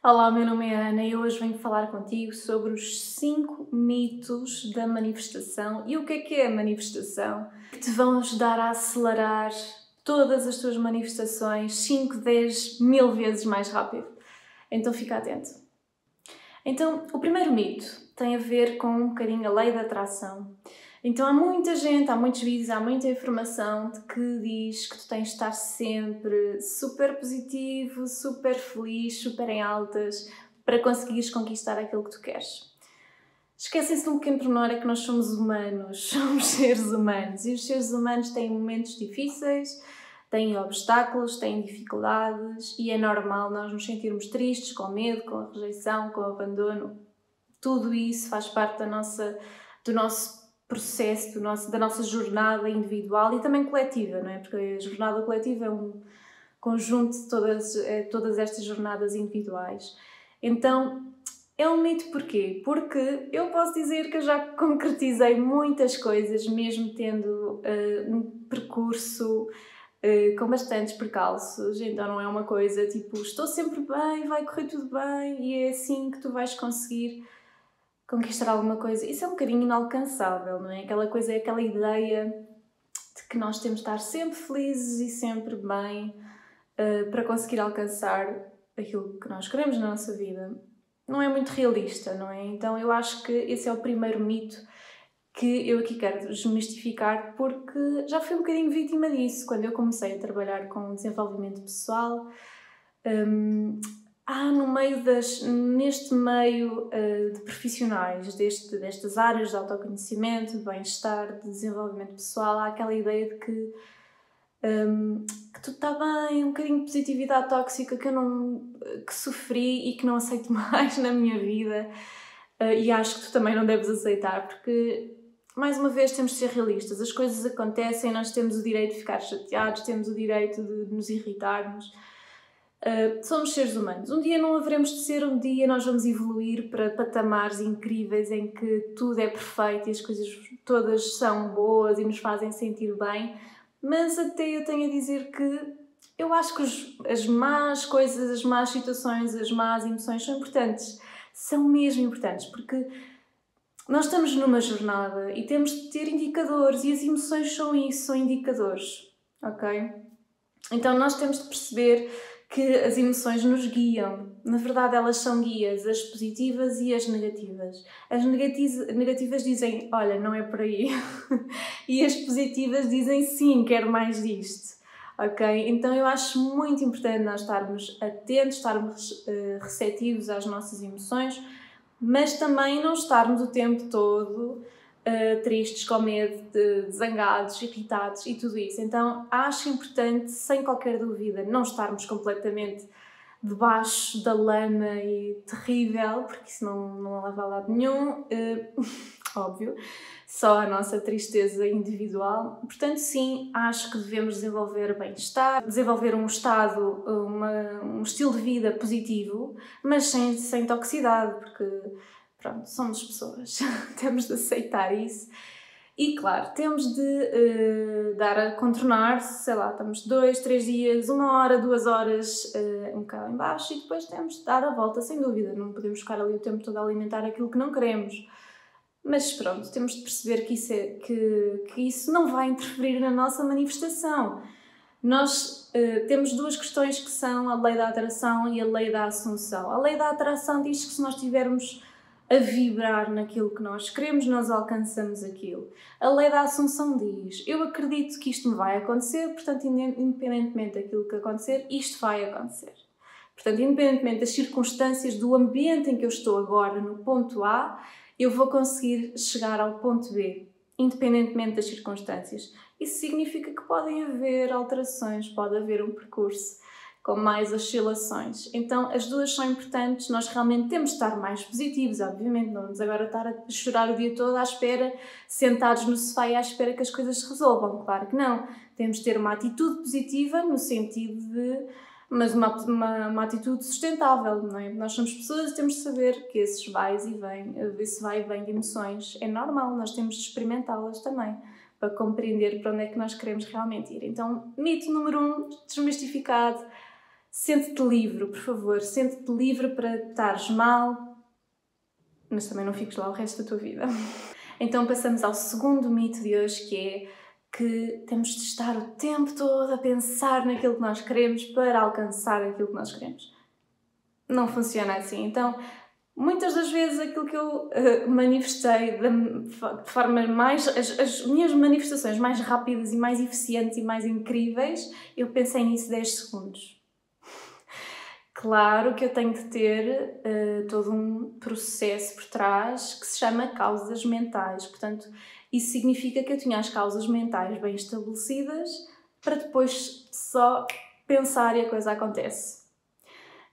Olá, meu nome é Ana e hoje venho falar contigo sobre os 5 mitos da manifestação e o que é a manifestação que te vão ajudar a acelerar todas as tuas manifestações 5, 10, 1000 vezes mais rápido. Então fica atento. Então, o primeiro mito tem a ver com um bocadinho a lei da atração. Então há muita gente, há muitos vídeos, há muita informação de que diz que tu tens de estar sempre super positivo, super feliz, super em altas, para conseguires conquistar aquilo que tu queres. Esquecem-se de um pequeno pormenor, é que nós somos humanos, somos seres humanos, e os seres humanos têm momentos difíceis, têm obstáculos, têm dificuldades, e é normal nós nos sentirmos tristes, com medo, com a rejeição, com o abandono. Tudo isso faz parte do nosso processo, da nossa jornada individual e também coletiva, não é? Porque a jornada coletiva é um conjunto de todas estas jornadas individuais. Então, é um mito porquê? Porque eu posso dizer que eu já concretizei muitas coisas, mesmo tendo um percurso com bastantes percalços, então não é uma coisa tipo, estou sempre bem, vai correr tudo bem e é assim que tu vais conseguir conquistar alguma coisa. Isso é um bocadinho inalcançável, não é? Aquela coisa, é aquela ideia de que nós temos de estar sempre felizes e sempre bem para conseguir alcançar aquilo que nós queremos na nossa vida. Não é muito realista, não é? Então eu acho que esse é o primeiro mito que eu aqui quero desmistificar, porque já fui um bocadinho vítima disso. Quando eu comecei a trabalhar com desenvolvimento pessoal, neste meio de profissionais destas áreas de autoconhecimento, de bem-estar, de desenvolvimento pessoal, há aquela ideia de que tudo está bem, um bocadinho de positividade tóxica que sofri e que não aceito mais na minha vida, e acho que tu também não deves aceitar, porque mais uma vez temos de ser realistas, as coisas acontecem, nós temos o direito de ficar chateados, temos o direito de nos irritarmos. Somos seres humanos. Um dia não haveremos de ser, um dia nós vamos evoluir para patamares incríveis em que tudo é perfeito e as coisas todas são boas e nos fazem sentir bem, mas até eu tenho a dizer que eu acho que as más coisas, as más situações, as más emoções são importantes. São mesmo importantes, porque nós estamos numa jornada e temos de ter indicadores e as emoções são isso, são indicadores, ok? Então nós temos de perceber que as emoções nos guiam. Na verdade, elas são guias, as positivas e as negativas. As negativas dizem, olha, não é por aí. E as positivas dizem, sim, quero mais disto. Ok? Então eu acho muito importante nós estarmos atentos, estarmos receptivos às nossas emoções, mas também não estarmos o tempo todo tristes, com medo, zangados, irritados e tudo isso. Então acho importante, sem qualquer dúvida, não estarmos completamente debaixo da lama e terrível, porque isso não leva a lado nenhum, óbvio, só a nossa tristeza individual. Portanto, sim, acho que devemos desenvolver bem-estar, desenvolver um estilo de vida positivo, mas sem toxicidade, porque pronto, somos pessoas, temos de aceitar isso. E claro, temos de dar a contornar-se, sei lá, estamos 2, 3 dias, 1 hora, 2 horas um bocado em baixo e depois temos de dar a volta, sem dúvida. Não podemos ficar ali o tempo todo a alimentar aquilo que não queremos. Mas pronto, temos de perceber que isso não vai interferir na nossa manifestação. Nós temos duas questões que são a lei da atração e a lei da assunção. A lei da atração diz que se nós estivermos a vibrar naquilo que nós queremos, nós alcançamos aquilo. A lei da assunção diz, eu acredito que isto me vai acontecer, portanto, independentemente daquilo que acontecer, isto vai acontecer. Portanto, independentemente das circunstâncias, do ambiente em que eu estou agora, no ponto A, eu vou conseguir chegar ao ponto B, independentemente das circunstâncias. Isso significa que podem haver alterações, pode haver um percurso com mais oscilações. Então, as duas são importantes, nós realmente temos de estar mais positivos, obviamente, não vamos agora estar a chorar o dia todo à espera, sentados no sofá e à espera que as coisas se resolvam, claro que não. Temos de ter uma atitude positiva no sentido mas uma atitude sustentável, não é? Nós somos pessoas e temos de saber que esse vai e vem de emoções é normal, nós temos de experimentá-las também, para compreender para onde é que nós queremos realmente ir. Então, mito número 1, desmistificado, Sente-te livre, por favor, sente-te livre para estares mal, mas também não fiques lá o resto da tua vida. Então passamos ao segundo mito de hoje, que é que temos de estar o tempo todo a pensar naquilo que nós queremos para alcançar aquilo que nós queremos. Não funciona assim. Então, muitas das vezes aquilo que eu manifestei de forma mais... As minhas manifestações mais rápidas e mais eficientes e mais incríveis, eu pensei nisso 10 segundos. Claro que eu tenho de ter todo um processo por trás que se chama causas mentais. Portanto, isso significa que eu tinha as causas mentais bem estabelecidas para depois só pensar e a coisa acontece.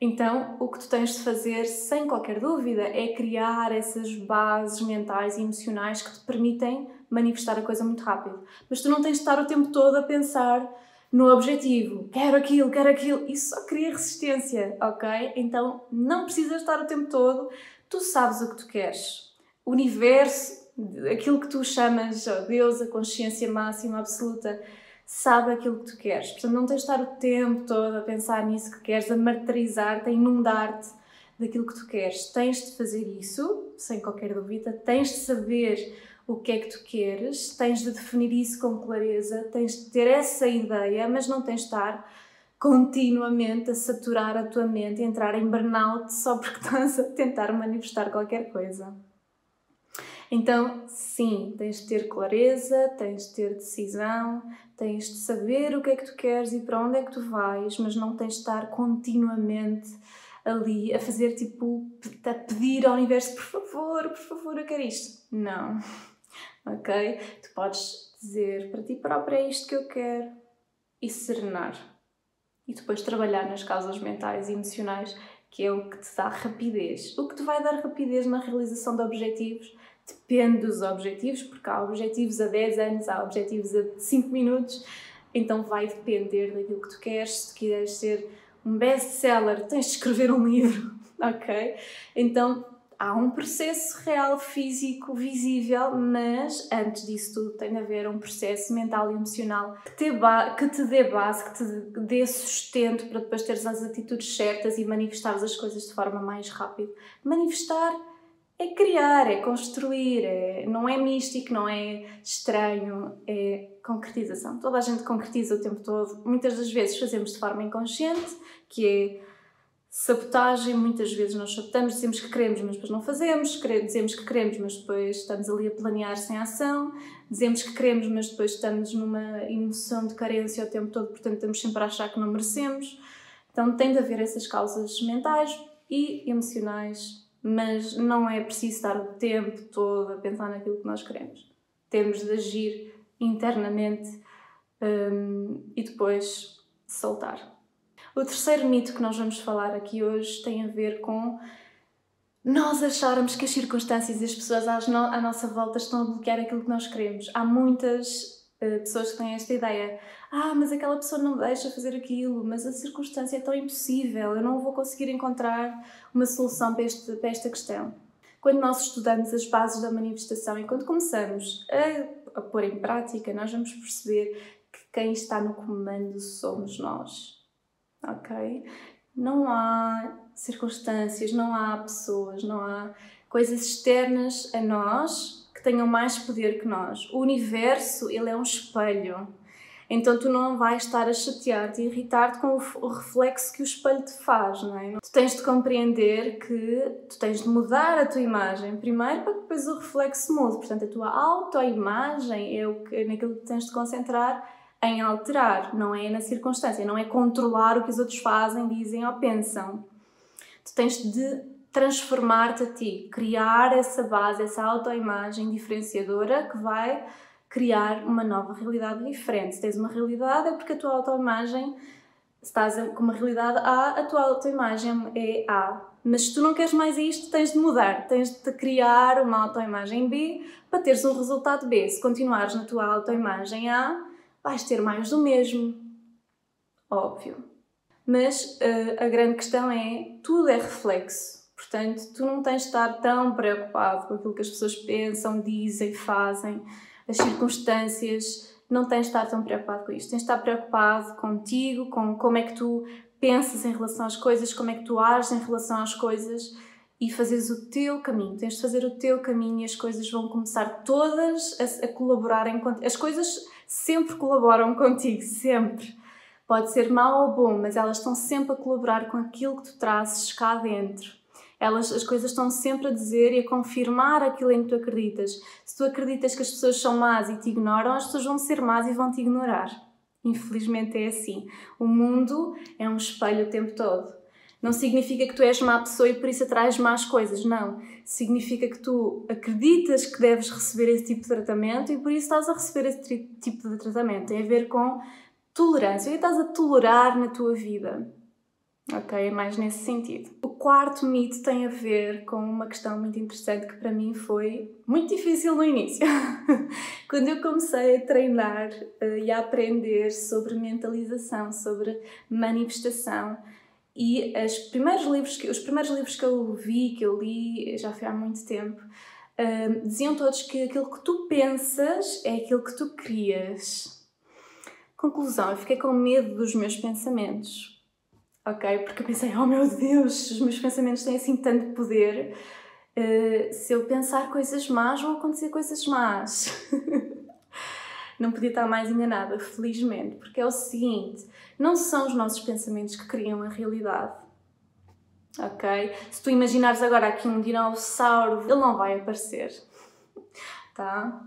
Então, o que tu tens de fazer, sem qualquer dúvida, é criar essas bases mentais e emocionais que te permitem manifestar a coisa muito rápido. Mas tu não tens de estar o tempo todo a pensar no objetivo, quero aquilo, isso só cria resistência, ok? Então não precisas estar o tempo todo, tu sabes o que tu queres. O universo, aquilo que tu chamas Deus, a consciência máxima, absoluta, sabe aquilo que tu queres. Portanto, não tens de estar o tempo todo a pensar nisso que queres, a martirizar-te, a inundar-te daquilo que tu queres. Tens de fazer isso, sem qualquer dúvida, tens de saber o que é que tu queres, tens de definir isso com clareza, tens de ter essa ideia, mas não tens de estar continuamente a saturar a tua mente e entrar em burnout só porque estás a tentar manifestar qualquer coisa. Então, sim, tens de ter clareza, tens de ter decisão, tens de saber o que é que tu queres e para onde é que tu vais, mas não tens de estar continuamente ali a fazer tipo, a pedir ao universo, por favor, eu quero isto. Não. Ok? Tu podes dizer para ti própria, é isto que eu quero, e serenar. E depois trabalhar nas causas mentais e emocionais, que é o que te dá rapidez. O que te vai dar rapidez na realização de objetivos depende dos objetivos, porque há objetivos a 10 anos, há objetivos a 5 minutos, então vai depender daquilo que tu queres. Se tu quiseres ser um best-seller, tens de escrever um livro, ok? Então, há um processo real, físico, visível, mas antes disso tudo tem de haver um processo mental e emocional que te dê base, que te dê sustento para depois teres as atitudes certas e manifestares as coisas de forma mais rápida. Manifestar é criar, é construir, não é místico, não é estranho, é concretização. Toda a gente concretiza o tempo todo. Muitas das vezes fazemos de forma inconsciente, que é sabotagem. Muitas vezes nós sabotamos, dizemos que queremos, mas depois não fazemos, dizemos que queremos, mas depois estamos ali a planear sem ação, dizemos que queremos, mas depois estamos numa emoção de carência o tempo todo, portanto estamos sempre a achar que não merecemos. Então tem de haver essas causas mentais e emocionais, mas não é preciso estar o tempo todo a pensar naquilo que nós queremos. Temos de agir internamente e depois soltar. O terceiro mito que nós vamos falar aqui hoje tem a ver com nós acharmos que as circunstâncias e as pessoas à nossa volta estão a bloquear aquilo que nós queremos. Há muitas pessoas que têm esta ideia. Mas aquela pessoa não me deixa fazer aquilo, mas a circunstância é tão impossível, eu não vou conseguir encontrar uma solução para esta questão. Quando nós estudamos as bases da manifestação e quando começamos a pôr em prática, nós vamos perceber que quem está no comando somos nós. Ok? Não há circunstâncias, não há pessoas, não há coisas externas a nós que tenham mais poder que nós. O universo, ele é um espelho. Então tu não vais estar a chatear-te e irritar-te com o reflexo que o espelho te faz, não é? Tu tens de compreender que tu tens de mudar a tua imagem primeiro para que depois o reflexo mude. Portanto, a tua autoimagem é naquilo que tens de concentrar em alterar, não é na circunstância, não é controlar o que os outros fazem, dizem ou pensam. Tu tens de transformar-te a ti, criar essa base, essa autoimagem diferenciadora que vai criar uma nova realidade diferente. Se tens uma realidade é porque a tua autoimagem, se estás com uma realidade A, a tua autoimagem é A. Mas se tu não queres mais isto, tens de mudar, tens de criar uma autoimagem B para teres um resultado B. Se continuares na tua autoimagem A, vais ter mais do mesmo. Óbvio. Mas a grande questão é, tudo é reflexo. Portanto, tu não tens de estar tão preocupado com aquilo que as pessoas pensam, dizem, fazem, as circunstâncias. Não tens de estar tão preocupado com isto. Tens de estar preocupado contigo, com como é que tu pensas em relação às coisas, como é que tu ages em relação às coisas e fazes o teu caminho. Tens de fazer o teu caminho e as coisas vão começar todas a colaborarem contigo. As coisas sempre colaboram contigo, sempre. Pode ser mau ou bom, mas elas estão sempre a colaborar com aquilo que tu trazes cá dentro. As coisas estão sempre a dizer e a confirmar aquilo em que tu acreditas. Se tu acreditas que as pessoas são más e te ignoram, as pessoas vão ser más e vão te ignorar. Infelizmente é assim. O mundo é um espelho o tempo todo. Não significa que tu és má pessoa e por isso atraes más coisas, não. Significa que tu acreditas que deves receber esse tipo de tratamento e por isso estás a receber esse tipo de tratamento. Tem a ver com tolerância. O que estás a tolerar na tua vida? Ok? É mais nesse sentido. O quarto mito tem a ver com uma questão muito interessante que para mim foi muito difícil no início. Quando eu comecei a treinar e a aprender sobre mentalização, sobre manifestação, e os primeiros livros que eu li, já foi há muito tempo, diziam todos que aquilo que tu pensas é aquilo que tu crias. Conclusão, eu fiquei com medo dos meus pensamentos. Ok? Porque eu pensei, oh meu Deus, os meus pensamentos têm assim tanto poder. Se eu pensar coisas más, vão acontecer coisas más. Não podia estar mais enganada, felizmente, porque é o seguinte, não são os nossos pensamentos que criam a realidade. Ok? Se tu imaginares agora aqui um dinossauro, ele não vai aparecer. Tá?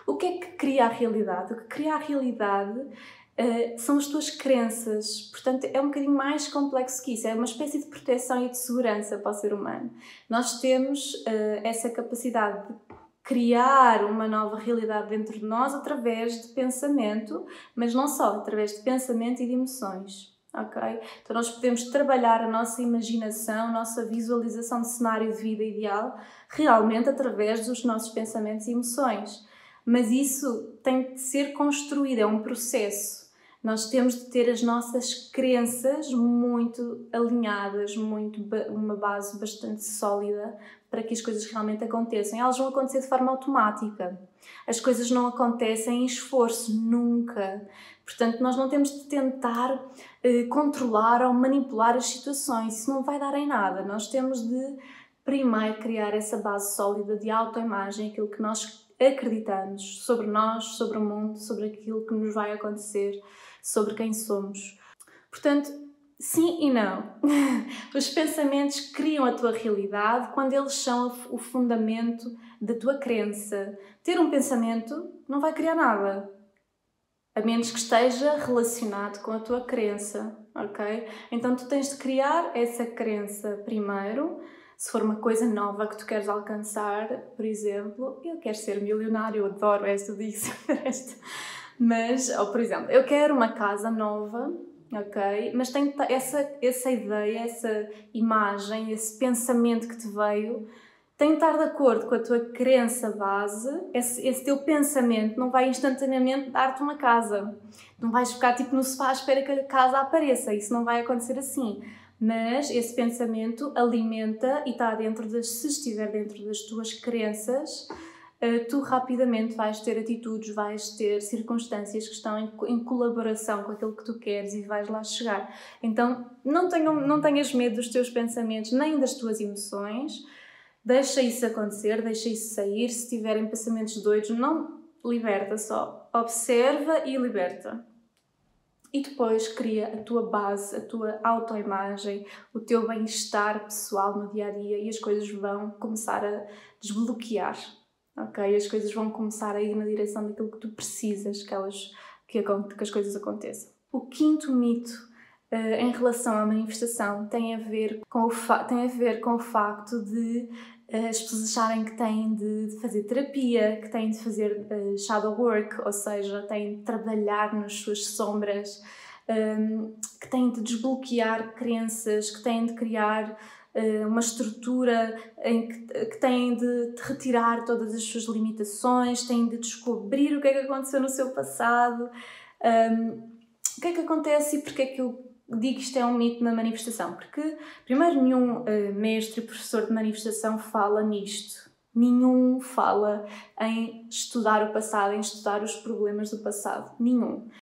O que é que cria a realidade? O que cria a realidade são as tuas crenças. Portanto, é um bocadinho mais complexo que isso. É uma espécie de proteção e de segurança para o ser humano. Nós temos essa capacidade de criar uma nova realidade dentro de nós através de pensamento, mas não só, através de pensamento e de emoções. Okay? Então nós podemos trabalhar a nossa imaginação, a nossa visualização de cenário de vida ideal realmente através dos nossos pensamentos e emoções. Mas isso tem de ser construído, é um processo. Nós temos de ter as nossas crenças muito alinhadas, uma base bastante sólida para que as coisas realmente aconteçam. Elas vão acontecer de forma automática. As coisas não acontecem em esforço, nunca. Portanto, nós não temos de tentar controlar ou manipular as situações. Isso não vai dar em nada. Nós temos de, primeiro, criar essa base sólida de autoimagem, aquilo que nós acreditamos sobre nós, sobre o mundo, sobre aquilo que nos vai acontecer, sobre quem somos. Portanto, sim e não. Os pensamentos criam a tua realidade quando eles são o fundamento da tua crença. Ter um pensamento não vai criar nada, a menos que esteja relacionado com a tua crença, ok? Então tu tens de criar essa crença primeiro. Se for uma coisa nova que tu queres alcançar, por exemplo, eu quero ser milionário, eu adoro esta disso, mas, ou por exemplo, eu quero uma casa nova, ok? Mas tem essa ideia, essa imagem, esse pensamento que te veio, tem de estar de acordo com a tua crença base. Esse teu pensamento não vai instantaneamente dar-te uma casa. Não vais ficar tipo no sofá à espera que a casa apareça, isso não vai acontecer assim. Mas esse pensamento alimenta e está se estiver dentro das tuas crenças, tu rapidamente vais ter atitudes, vais ter circunstâncias que estão em colaboração com aquilo que tu queres e vais lá chegar. Então, não tenhas medo dos teus pensamentos nem das tuas emoções. Deixa isso acontecer, deixa isso sair. Se tiverem pensamentos doidos, não liberta só. Observa e liberta. E depois cria a tua base, a tua autoimagem, o teu bem-estar pessoal no dia-a-dia e as coisas vão começar a desbloquear, ok? As coisas vão começar a ir na direção daquilo que tu precisas que as coisas aconteçam. O quinto mito em relação à manifestação tem a ver com o facto de as pessoas acharem que têm de fazer terapia, que têm de fazer shadow work, ou seja, têm de trabalhar nas suas sombras, que têm de desbloquear crenças, que têm de criar uma estrutura em que têm de retirar todas as suas limitações, têm de descobrir o que é que aconteceu no seu passado, o que é que acontece e porque é que eu digo que isto é um mito na manifestação. Porque, primeiro, nenhum mestre e professor de manifestação fala nisto. Nenhum fala em estudar o passado, em estudar os problemas do passado. Nenhum.